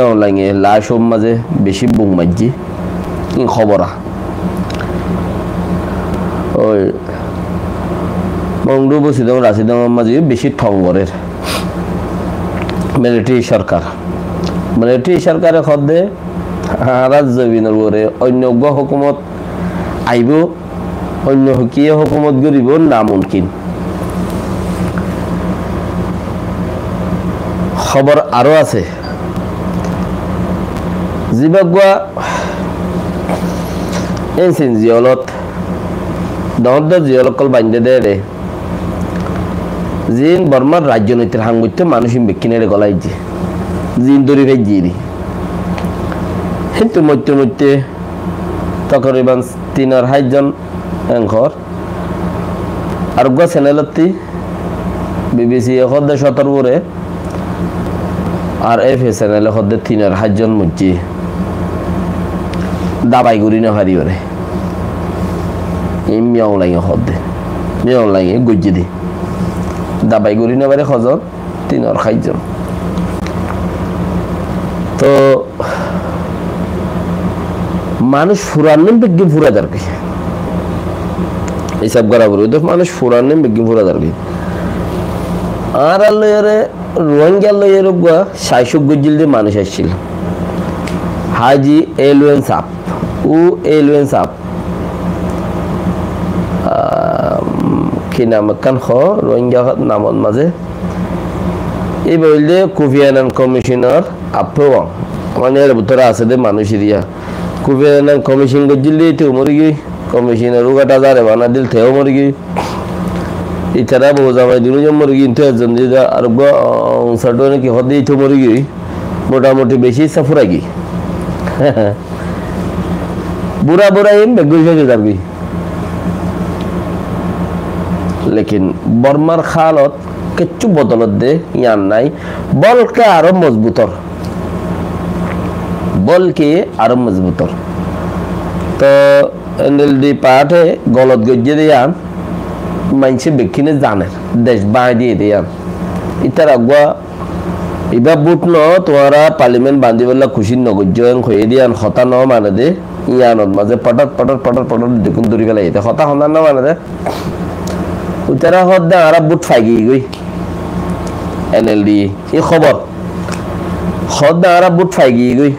অনলাইনে লাশ মাঝে বেশি বুং মাঝি খবরা ওই মংডু বসিদং রাশিদং মাঝে বেশি ঠঙ্গরের মিলিটারি সরকারের খদ্দে রাজ্যবিনের উপরে অন্য হুকুমত আইব অন্য হকিয়ে হুকুমত গরিব নামুমকিন খবর আরো আছে জিবাগুয়া এনসিন জিয়লত দহদ জিয়লকল বান্ধে দে জিন বর্মার রাজনীতির হাঙ্গুতে মানুষ বেকিনে গলাই জিন দরি ভাই জিরি কিন্তু মধ্যে তকরিবান 3-4 জন এঙ্কর আর গো চ্যানেলতি বিবিসি হদে 17 করে আর এফএ চ্যানেলে হদে 3-4 জন মুজি দাবাই গুরি না হারি ওরে ইমি অনলাইন হদে মি অনলাইন গুজি দি দাবাই গুরি না বারে খজন 3-4 জন তো মানুষ ফুরান্নেম বেগিন ফুরা দরকার এইসব বরাবর তো মানুষ ফুরান্নেম বেগিন ফুরা দরকার আর আল্লাহরে রোহিঙ্গা লয়ের গা 60 গজিল দিয়ে মানুষ আসছিল হাজি এলওয়েন সাপ ও এলওয়েন সাপ কি নাম কান খ রোহিঙ্গা নামত মাঝে এই বললে কোফি আনান কমিশনার আপওয়াং মানে এর ভিতরে আছে দে মানুষ দিয়া কোফি আনান কমিশন গজিল দিয়ে তো মরে গই কমিশনার উগাটা যারে বানা দিল থেও মরে গই ইতারা বহু জামাই দিন মরে গই তো একজন যে আর সাটো নাকি হদে তো মরে গই মোটামুটি বেশি সাফুরা গই বুড়া এম বেগুই হয়ে যাবি लेकिन बर्मार खालत किच्छु बदलत दे यान नाई बल्कि आरो मजबूतर तो एनएलडी पार्टी गलत गज्जे दियान मानसि बेखिने जाने देश बाय दिए दियान इतर अगवा इबा बुट न तोरा पार्लियामेंट बांधी वाला खुशी न गज्जन खये दियान खता न माने दे यानत माजे पटट देखुन दुरी गला इते खता हना न माने दे उतरा हद्दा आरा बुट फाइगी गई एनएलडी ये खबर हद्दा आरा बुट फाइगी गई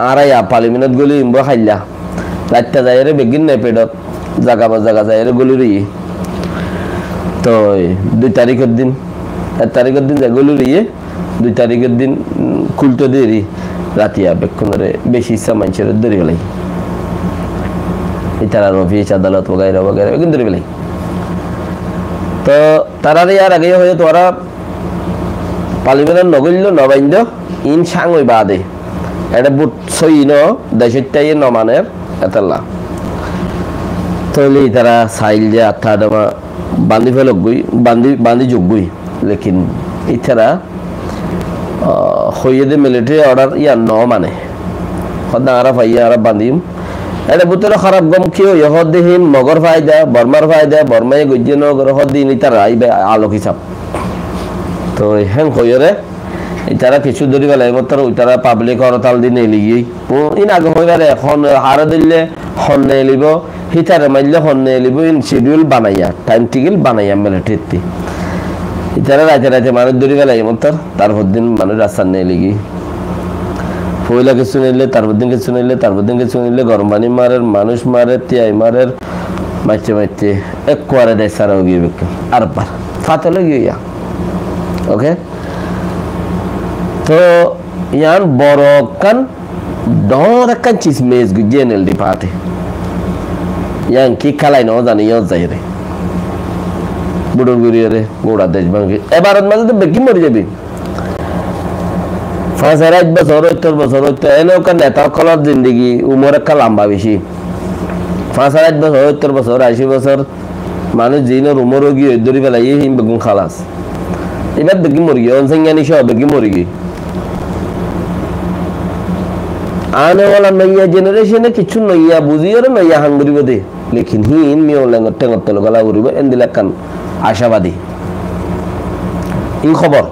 आरा या पार्लियामेंट गली इम्बो खाइला रात्ता जायरे बेगिन ने पेडत जागा जायरे गली रही तो 2 तारीखेर दिन 1 तारीखेर दिन जा गली रही 2 तारीखेर दिन खुलतो देरी रातिया बेकुनरे बेशी इच्छा मानछेर धरे गलाई इतारा ऑफिस अदालत वगैरह बेगिन धरे गलाई तो तारा यार आगे हो तोरा पार्लियामेंट नगल्लो नबाइंद इन सांगई बादे एटा बुट सई न देशटाई न मानेर एतला तोले तारा साइल जे आथा दमा बांधी फेलक गई बांधी जुग गई लेकिन इथरा होये दे मिलिटारी ऑर्डर या न माने खदा आरा फाइया आरा बांधीम এটা বুতরে খারাপ গম কিও ইহদিন মগর ফায়দা বর্মায় গজ্জে নগর হদিন ইতার আইবে আলোক হিসাব তো হেন কইরে ইতারা কিছু ধরি গেলে মতর ইতারা পাবলিক হরতাল দিনে লিগি ইন আগে হইবারে এখন হারে দিলে হন্নে লিব হিতারে মাইলে হন্নে লিব ইন শিডিউল বানাইয়া টাইম টেবিল বানাইয়া মিলিটারিতে ইতারা রাতে মানুষ ধরি গেলে মতর তারপর দিন মানুষ রাস্তা নে লিগি পয়লা কিছু নিলে তারপর দিন কিছু নিলে গরম পানি মারের মানুষ মারে তিয়াই মারের মাইতে এক কোয়ারে দেয় সারা গিয়ে বেকে আর পার ফাতলে গিয়া ওকে তো ইয়ান বড় কান ডর কান চিজ মেজ গুজেনেল দি পাতে ইয়ান কি খালাই ন জানি ইয় যাইরে বুড়ো গুরিয়ে গোড়া দেশ ভাঙি এবারত মাঝে তো বেকি মরে যাবি 5-8 বছর 70 বছর এনেও কান নেতা কলার জিন্দগি উমর একটা লম্বা বেশি 5-8 বছর 70 বছর 80 বছর মানুষ জিনের উমর গিয়ে ধরি ফেলাই হিম বেগুন খালাস এবার বেগি মরগি অনসংজ্ঞানী সহ বেগি মরগি आने वाला नया जनरेशन है किच्छु नया बुझियो रे नया हांगुरी बदे लेकिन हिन मियो लंग टेंग तल गला उरिब एंदिला कान आशावादी इन खबर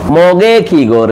মগে কি করে